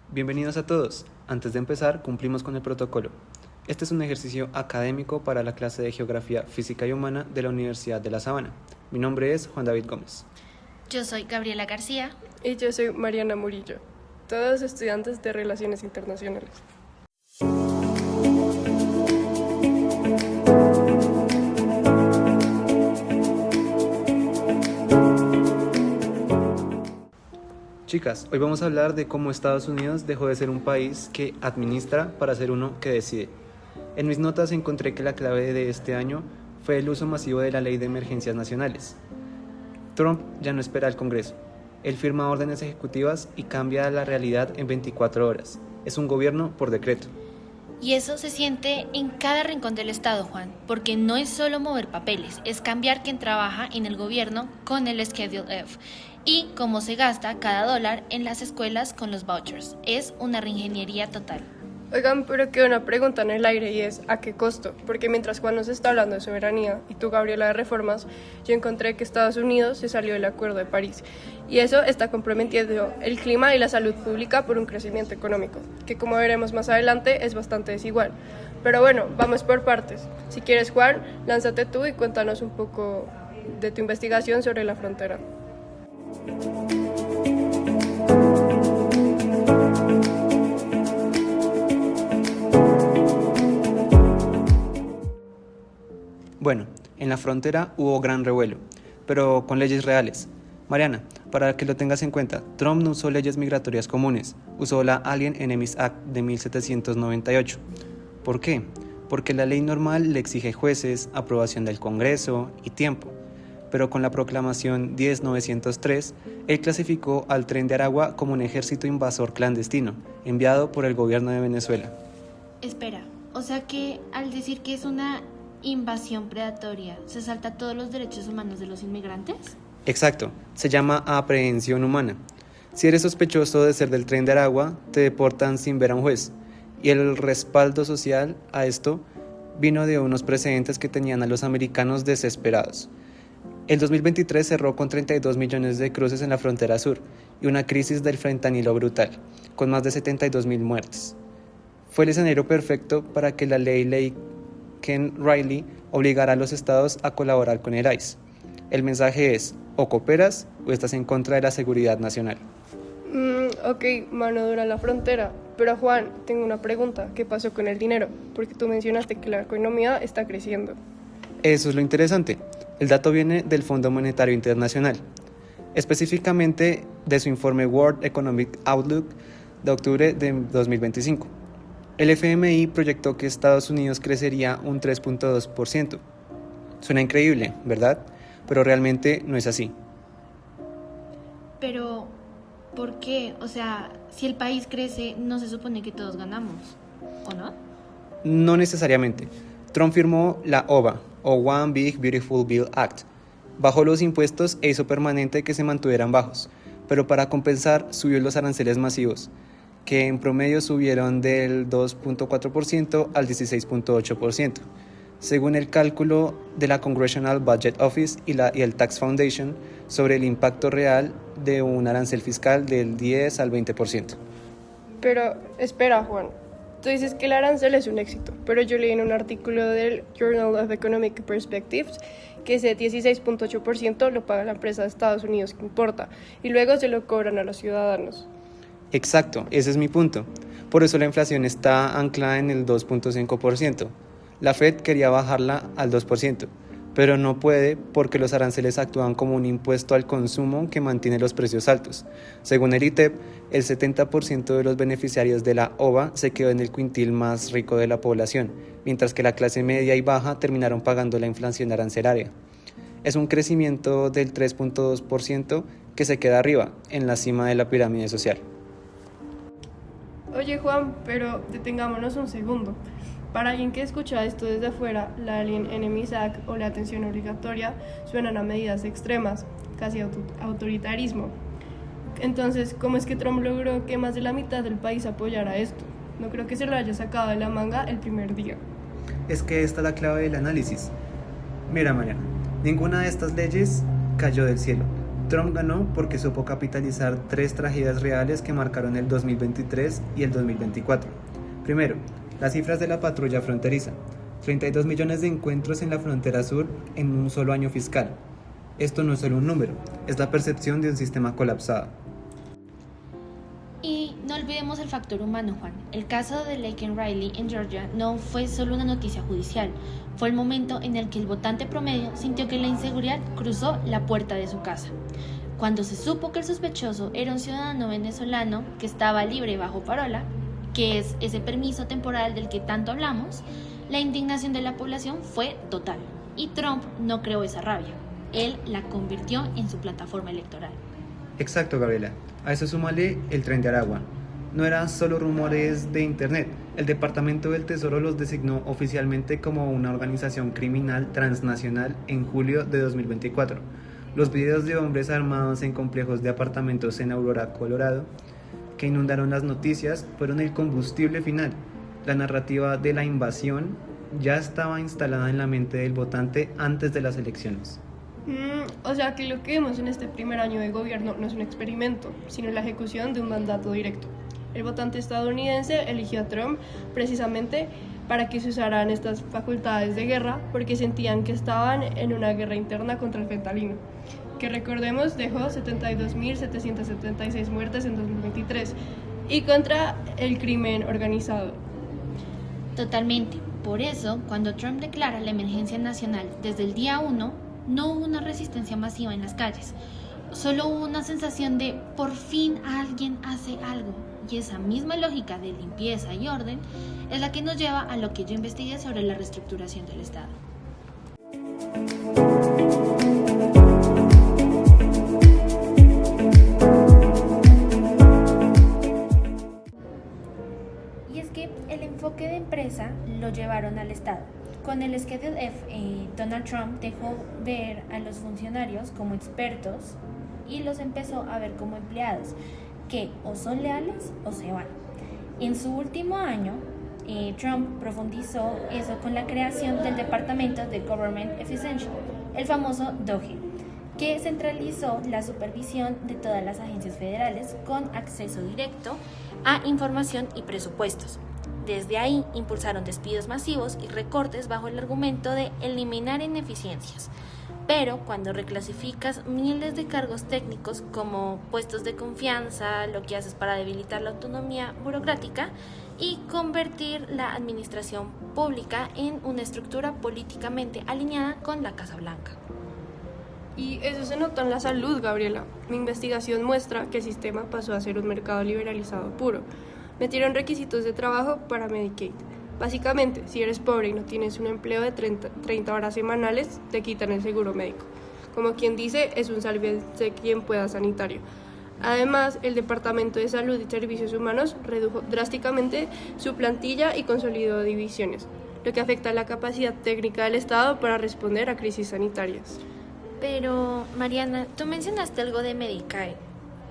Bienvenidos a todos. Antes de empezar, cumplimos con el protocolo. Este es un ejercicio académico para la clase de Geografía Física y Humana de la Universidad de La Sabana. Mi nombre es Juan David Gómez. Yo soy Gabriela García. Y yo soy Mariana Murillo, todos estudiantes de Relaciones Internacionales. Chicas, hoy vamos a hablar de cómo Estados Unidos dejó de ser un país que administra para ser uno que decide. En mis notas encontré que la clave de este año fue el uso masivo de la Ley de Emergencias Nacionales. Trump ya no espera al Congreso. Él firma órdenes ejecutivas y cambia la realidad en 24 horas. Es un gobierno por decreto. Y eso se siente en cada rincón del estado, Juan, porque no es solo mover papeles, es cambiar quién trabaja en el gobierno con el Schedule F y cómo se gasta cada dólar en las escuelas con los vouchers. Es una reingeniería total. Oigan, pero queda una pregunta en el aire y es ¿a qué costo? Porque mientras Juan nos está hablando de soberanía y tú, Gabriela, de reformas, yo encontré que Estados Unidos se salió del Acuerdo de París y eso está comprometiendo el clima y la salud pública por un crecimiento económico, que como veremos más adelante es bastante desigual. Pero bueno, vamos por partes. Si quieres, Juan, lánzate tú y cuéntanos un poco de tu investigación sobre la frontera. Bueno, en la frontera hubo gran revuelo, pero con leyes reales. Mariana, para que lo tengas en cuenta, Trump no usó leyes migratorias comunes, usó la Alien Enemies Act de 1798. ¿Por qué? Porque la ley normal le exige jueces, aprobación del Congreso y tiempo. Pero con la proclamación 10903, él clasificó al Tren de Aragua como un ejército invasor clandestino, enviado por el gobierno de Venezuela. Espera, o sea que al decir que es una invasión predatoria, ¿se salta todos los derechos humanos de los inmigrantes? Exacto, se llama aprehensión humana. Si eres sospechoso de ser del Tren de Aragua, te deportan sin ver a un juez. Y el respaldo social a esto vino de unos precedentes que tenían a los americanos desesperados. El 2023 cerró con 32 millones de cruces en la frontera sur y una crisis del fentanilo brutal, con más de 72,000 muertes. Fue el escenario perfecto para que la ley Ken Riley obligara a los estados a colaborar con el ICE. El mensaje es, o cooperas o estás en contra de la seguridad nacional. Ok, mano dura en la frontera. Pero Juan, tengo una pregunta. ¿Qué pasó con el dinero? Porque tú mencionaste que la economía está creciendo. Eso es lo interesante. El dato viene del Fondo Monetario Internacional, específicamente de su informe World Economic Outlook de octubre de 2025. El FMI proyectó que Estados Unidos crecería un 3.2%. Suena increíble, ¿verdad? Pero realmente no es así. Pero, ¿por qué? O sea, si el país crece, ¿no se supone que todos ganamos? ¿O no? No necesariamente. Trump firmó la OBA, o One Big Beautiful Bill Act. Bajó los impuestos e hizo permanente que se mantuvieran bajos, pero para compensar subió los aranceles masivos, que en promedio subieron del 2.4% al 16.8%. Según el cálculo de la Congressional Budget Office y el Tax Foundation sobre el impacto real de un arancel fiscal del 10 al 20%. Pero espera, Juan. Tú dices que el arancel es un éxito, pero yo leí en un artículo del Journal of Economic Perspectives que ese 16.8% lo paga la empresa de Estados Unidos que importa y luego se lo cobran a los ciudadanos. Exacto, ese es mi punto. Por eso la inflación está anclada en el 2.5%. La Fed quería bajarla al 2%, pero no puede porque los aranceles actúan como un impuesto al consumo que mantiene los precios altos. Según el ITEP, el 70% de los beneficiarios de la OVA se quedó en el quintil más rico de la población, mientras que la clase media y baja terminaron pagando la inflación arancelaria. Es un crecimiento del 3.2% que se queda arriba, en la cima de la pirámide social. Oye, Juan, pero detengámonos un segundo. Para alguien que escucha esto desde afuera, la Alien Enemies Act o la atención obligatoria suenan a medidas extremas, casi autoritarismo. Entonces, ¿cómo es que Trump logró que más de la mitad del país apoyara esto? No creo que se lo haya sacado de la manga el primer día. Es que esta es la clave del análisis. Mira, Mariana, ninguna de estas leyes cayó del cielo. Trump ganó porque supo capitalizar tres tragedias reales que marcaron el 2023 y el 2024. Primero, las cifras de la patrulla fronteriza. 32 millones de encuentros en la frontera sur en un solo año fiscal. Esto no es solo un número, es la percepción de un sistema colapsado. Y no olvidemos el factor humano, Juan. El caso de Laken Riley en Georgia no fue solo una noticia judicial, fue el momento en el que el votante promedio sintió que la inseguridad cruzó la puerta de su casa. Cuando se supo que el sospechoso era un ciudadano venezolano que estaba libre bajo parola, que es ese permiso temporal del que tanto hablamos, la indignación de la población fue total. Y Trump no creó esa rabia, él la convirtió en su plataforma electoral. Exacto, Gabriela. A eso súmale el Tren de Aragua. No eran solo rumores de internet. El Departamento del Tesoro los designó oficialmente como una organización criminal transnacional en julio de 2024. Los videos de hombres armados en complejos de apartamentos en Aurora, Colorado, que inundaron las noticias, fueron el combustible final. La narrativa de la invasión ya estaba instalada en la mente del votante antes de las elecciones. O sea que lo que vemos en este primer año de gobierno no es un experimento, sino la ejecución de un mandato directo. El votante estadounidense eligió a Trump precisamente para que se usaran estas facultades de guerra porque sentían que estaban en una guerra interna contra el fentanilo, que recordemos dejó 72.776 muertes en 2023, y contra el crimen organizado. Totalmente. Por eso, cuando Trump declara la emergencia nacional desde el día 1, no hubo una resistencia masiva en las calles. Solo hubo una sensación de por fin alguien hace algo. Y esa misma lógica de limpieza y orden es la que nos lleva a lo que yo investigué sobre la reestructuración del Estado. Y es que el enfoque de empresa lo llevaron al Estado. Con el Schedule F, Donald Trump dejó ver a los funcionarios como expertos y los empezó a ver como empleados, que o son leales o se van. En su último año, Trump profundizó eso con la creación del Departamento de Government Efficiency, el famoso DOGE, que centralizó la supervisión de todas las agencias federales con acceso directo a información y presupuestos. Desde ahí impulsaron despidos masivos y recortes bajo el argumento de eliminar ineficiencias. Pero cuando reclasificas miles de cargos técnicos como puestos de confianza, lo que haces para debilitar la autonomía burocrática y convertir la administración pública en una estructura políticamente alineada con la Casa Blanca. Y eso se notó en la salud, Gabriela. Mi investigación muestra que el sistema pasó a ser un mercado liberalizado puro. Metieron requisitos de trabajo para Medicaid. Básicamente, si eres pobre y no tienes un empleo de 30 horas semanales, te quitan el seguro médico. Como quien dice, es un sálvese quien pueda sanitario. Además, el Departamento de Salud y Servicios Humanos redujo drásticamente su plantilla y consolidó divisiones, lo que afecta la capacidad técnica del Estado para responder a crisis sanitarias. Pero, Mariana, tú mencionaste algo de Medicaid.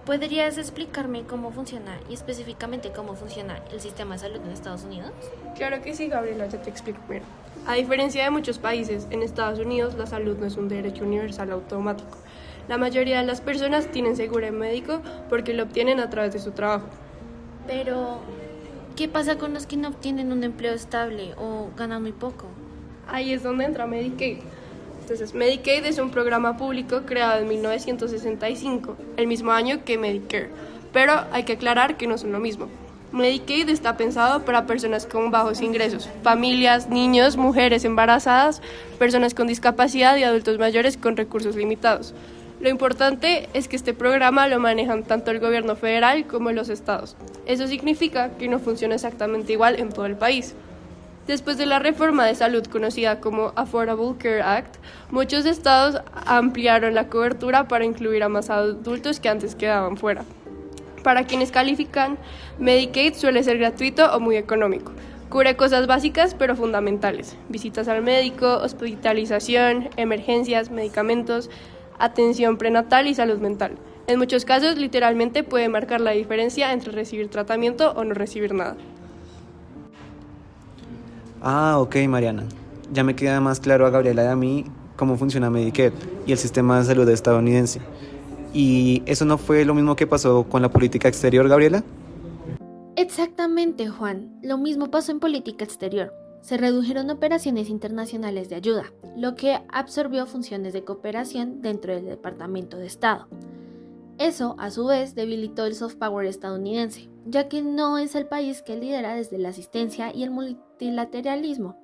¿Podrías explicarme cómo funciona y específicamente cómo funciona el sistema de salud en Estados Unidos? Claro que sí, Gabriela, ya te explico. Mira, a diferencia de muchos países, en Estados Unidos la salud no es un derecho universal automático. La mayoría de las personas tienen seguro médico porque lo obtienen a través de su trabajo. Pero, ¿qué pasa con los que no obtienen un empleo estable o ganan muy poco? Ahí es donde entra Medicaid. Entonces, Medicaid es un programa público creado en 1965, el mismo año que Medicare, pero hay que aclarar que no son lo mismo. Medicaid está pensado para personas con bajos ingresos, familias, niños, mujeres embarazadas, personas con discapacidad y adultos mayores con recursos limitados. Lo importante es que este programa lo manejan tanto el gobierno federal como los estados. Eso significa que no funciona exactamente igual en todo el país. Después de la reforma de salud conocida como Affordable Care Act, muchos estados ampliaron la cobertura para incluir a más adultos que antes quedaban fuera. Para quienes califican, Medicaid suele ser gratuito o muy económico. Cubre cosas básicas pero fundamentales: visitas al médico, hospitalización, emergencias, medicamentos, atención prenatal y salud mental. En muchos casos, literalmente puede marcar la diferencia entre recibir tratamiento o no recibir nada. Ah, ok, Mariana. Ya me queda más claro a Gabriela y a mí cómo funciona Medicare y el sistema de salud estadounidense. ¿Y eso no fue lo mismo que pasó con la política exterior, Gabriela? Exactamente, Juan. Lo mismo pasó en política exterior. Se redujeron operaciones internacionales de ayuda, lo que absorbió funciones de cooperación dentro del Departamento de Estado. Eso, a su vez, debilitó el soft power estadounidense, ya que no es el país que lidera desde la asistencia y el multilateralismo,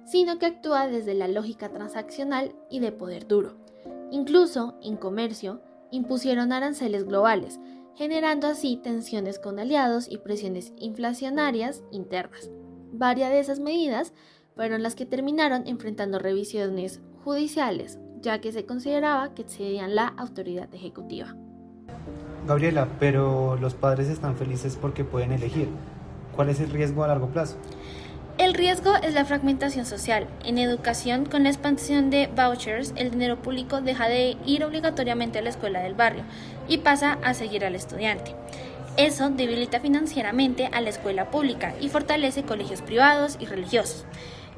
sino que actúa desde la lógica transaccional y de poder duro. Incluso, en comercio, impusieron aranceles globales, generando así tensiones con aliados y presiones inflacionarias internas. Varias de esas medidas fueron las que terminaron enfrentando revisiones judiciales, ya que se consideraba que excedían la autoridad ejecutiva. Gabriela, pero los padres están felices porque pueden elegir. ¿Cuál es el riesgo a largo plazo? El riesgo es la fragmentación social. En educación, con la expansión de vouchers, el dinero público deja de ir obligatoriamente a la escuela del barrio y pasa a seguir al estudiante. Eso debilita financieramente a la escuela pública y fortalece colegios privados y religiosos.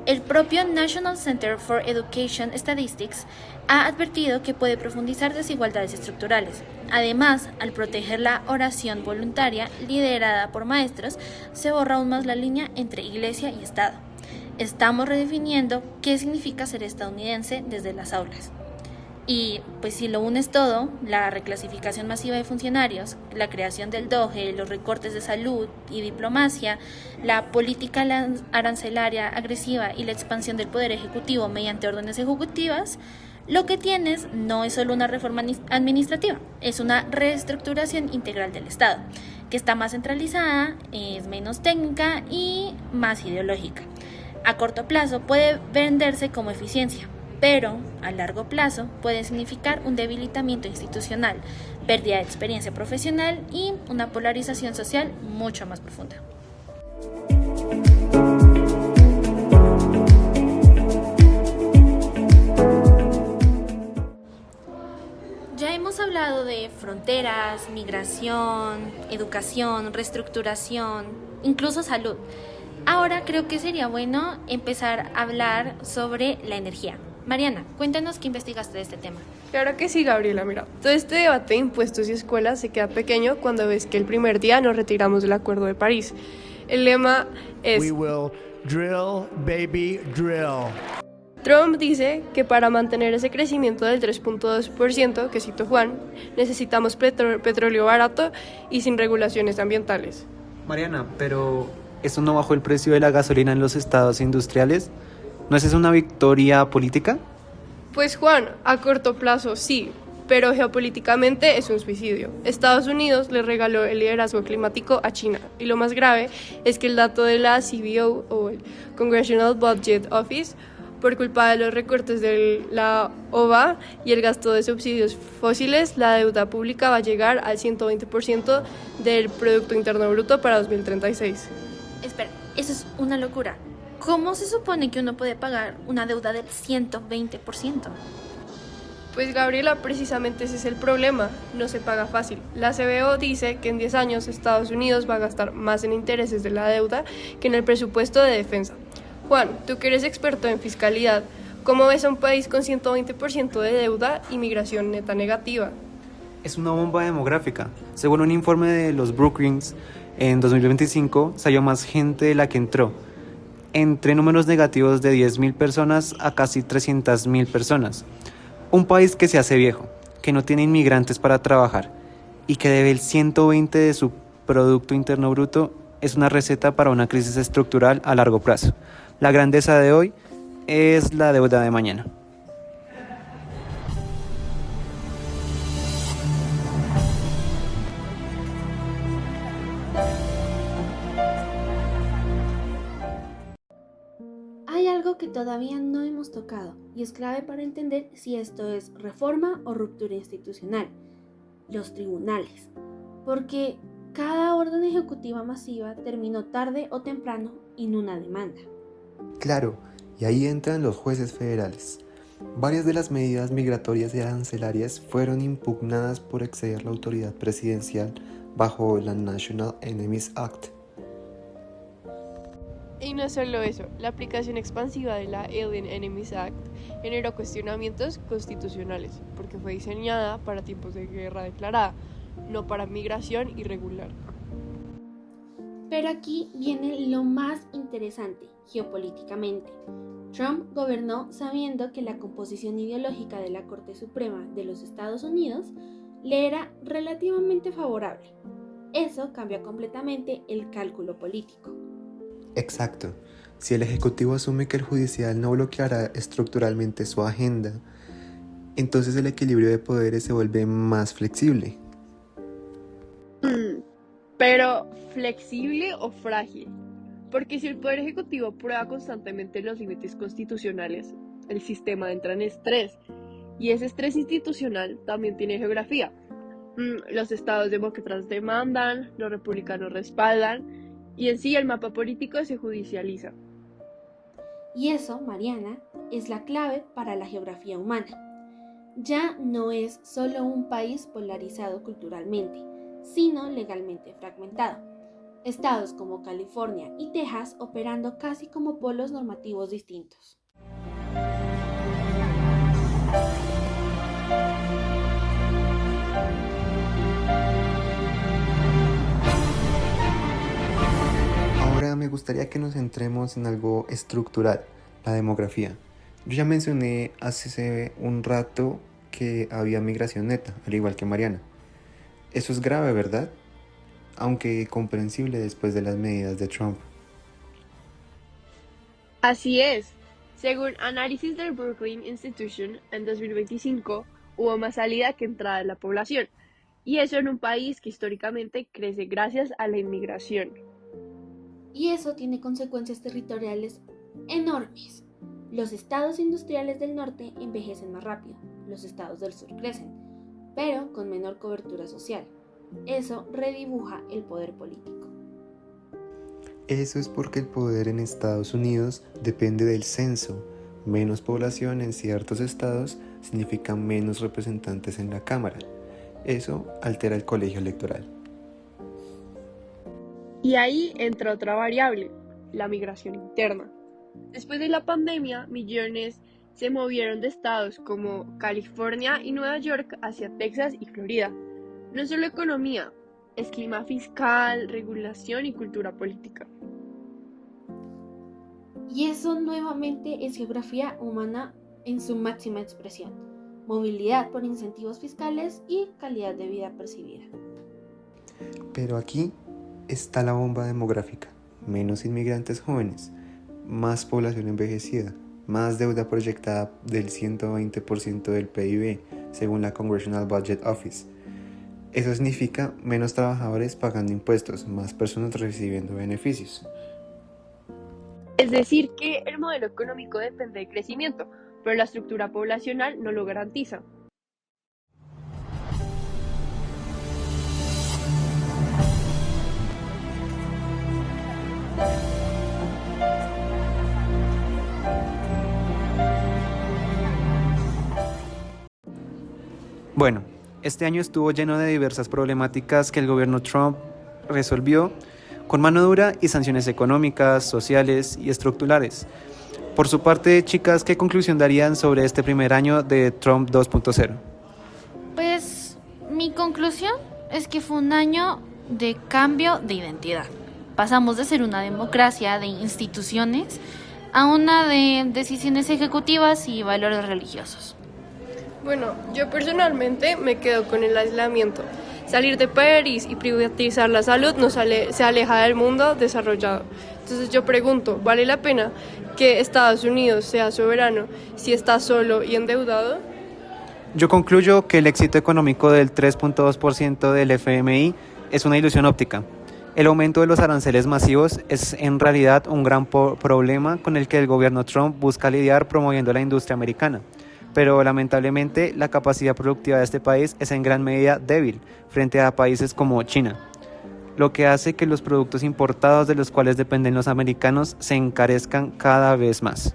El propio National Center for Education Statistics ha advertido que puede profundizar desigualdades estructurales. Además, al proteger la oración voluntaria liderada por maestros, se borra aún más la línea entre iglesia y Estado. Estamos redefiniendo qué significa ser estadounidense desde las aulas. Y pues si lo unes todo, la reclasificación masiva de funcionarios, la creación del DOGE, los recortes de salud y diplomacia, la política arancelaria agresiva y la expansión del poder ejecutivo mediante órdenes ejecutivas, lo que tienes no es solo una reforma administrativa, es una reestructuración integral del Estado, que está más centralizada, es menos técnica y más ideológica. A corto plazo puede venderse como eficiencia, pero a largo plazo puede significar un debilitamiento institucional, pérdida de experiencia profesional y una polarización social mucho más profunda. Ya hemos hablado de fronteras, migración, educación, reestructuración, incluso salud. Ahora creo que sería bueno empezar a hablar sobre la energía. Mariana, cuéntanos qué investigaste de este tema. Claro que sí, Gabriela, mira, todo este debate de impuestos y escuelas se queda pequeño cuando ves que el primer día nos retiramos del Acuerdo de París. El lema es We will drill, baby, drill. Trump dice que para mantener ese crecimiento del 3.2%, que citó Juan, necesitamos petróleo barato y sin regulaciones ambientales. Mariana, pero ¿eso no bajó el precio de la gasolina en los estados industriales? ¿No es eso una victoria política? Pues Juan, a corto plazo sí, pero geopolíticamente es un suicidio. Estados Unidos le regaló el liderazgo climático a China y lo más grave es que el dato de la CBO o el Congressional Budget Office, por culpa de los recortes de la OVA y el gasto de subsidios fósiles, la deuda pública va a llegar al 120% del Producto Interno Bruto para 2036. Espera, eso es una locura. ¿Cómo se supone que uno puede pagar una deuda del 120%? Pues Gabriela, precisamente ese es el problema, no se paga fácil. La CBO dice que en 10 años Estados Unidos va a gastar más en intereses de la deuda que en el presupuesto de defensa. Juan, tú que eres experto en fiscalidad, ¿cómo ves a un país con 120% de deuda y migración neta negativa? Es una bomba demográfica. Según un informe de los Brookings, en 2025 salió más gente de la que entró, entre números negativos de 10.000 personas a casi 300.000 personas. Un país que se hace viejo, que no tiene inmigrantes para trabajar y que debe el 120 de su Producto Interno Bruto es una receta para una crisis estructural a largo plazo. La grandeza de hoy es la deuda de mañana. Hay algo que todavía no hemos tocado y es clave para entender si esto es reforma o ruptura institucional: los tribunales. Porque cada orden ejecutiva masiva terminó tarde o temprano en una demanda. Claro, y ahí entran los jueces federales. Varias de las medidas migratorias y arancelarias fueron impugnadas por exceder la autoridad presidencial bajo la National Enemies Act. Y no solo eso, la aplicación expansiva de la Alien Enemies Act generó cuestionamientos constitucionales, porque fue diseñada para tiempos de guerra declarada, no para migración irregular. Pero aquí viene lo más interesante, geopolíticamente. Trump gobernó sabiendo que la composición ideológica de la Corte Suprema de los Estados Unidos le era relativamente favorable. Eso cambia completamente el cálculo político. Exacto. Si el Ejecutivo asume que el Judicial no bloqueará estructuralmente su agenda, entonces el equilibrio de poderes se vuelve más flexible. Pero, ¿flexible o frágil? Porque si el Poder Ejecutivo prueba constantemente los límites constitucionales, el sistema entra en estrés. Y ese estrés institucional también tiene geografía. Los estados demócratas demandan, los republicanos respaldan, y en sí el mapa político se judicializa. Y eso, Mariana, es la clave para la geografía humana. Ya no es solo un país polarizado culturalmente, sino legalmente fragmentado. Estados como California y Texas operando casi como polos normativos distintos. Ahora me gustaría que nos centremos en algo estructural, la demografía. Yo ya mencioné hace un rato que había migración neta, al igual que Mariana. Eso es grave, ¿verdad? Aunque comprensible después de las medidas de Trump. Así es. Según análisis del Brookings Institution, en 2025 hubo más salida que entrada de la población. Y eso en un país que históricamente crece gracias a la inmigración. Y eso tiene consecuencias territoriales enormes. Los estados industriales del norte envejecen más rápido, los estados del sur crecen, pero con menor cobertura social. Eso redibuja el poder político. Eso es porque el poder en Estados Unidos depende del censo. Menos población en ciertos estados significa menos representantes en la Cámara. Eso altera el colegio electoral. Y ahí entra otra variable, la migración interna. Después de la pandemia, millones se movieron de estados como California y Nueva York hacia Texas y Florida. No es solo economía, es clima fiscal, regulación y cultura política. Y eso nuevamente es geografía humana en su máxima expresión. Movilidad por incentivos fiscales y calidad de vida percibida. Pero aquí está la bomba demográfica. Menos inmigrantes jóvenes, más población envejecida, más deuda proyectada del 120% del PIB, según la Congressional Budget Office. Eso significa menos trabajadores pagando impuestos, más personas recibiendo beneficios. Es decir, que el modelo económico depende del crecimiento, pero la estructura poblacional no lo garantiza. Bueno, este año estuvo lleno de diversas problemáticas que el gobierno Trump resolvió con mano dura y sanciones económicas, sociales y estructurales. Por su parte, chicas, ¿qué conclusión darían sobre este primer año de Trump 2.0? Pues mi conclusión es que fue un año de cambio de identidad. Pasamos de ser una democracia de instituciones a una de decisiones ejecutivas y valores religiosos. Bueno, yo personalmente me quedo con el aislamiento. Salir de París y privatizar la salud se aleja del mundo desarrollado. Entonces yo pregunto, ¿vale la pena que Estados Unidos sea soberano si está solo y endeudado? Yo concluyo que el éxito económico del 3.2% del FMI es una ilusión óptica. El aumento de los aranceles masivos es en realidad un gran problema con el que el gobierno Trump busca lidiar promoviendo la industria americana. Pero lamentablemente la capacidad productiva de este país es en gran medida débil frente a países como China, lo que hace que los productos importados de los cuales dependen los americanos se encarezcan cada vez más.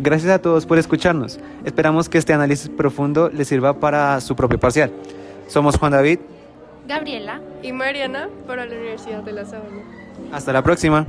Gracias a todos por escucharnos. Esperamos que este análisis profundo les sirva para su propio parcial. Somos Juan David. Gabriela. Y Mariana para la Universidad de La Sabana. Hasta la próxima.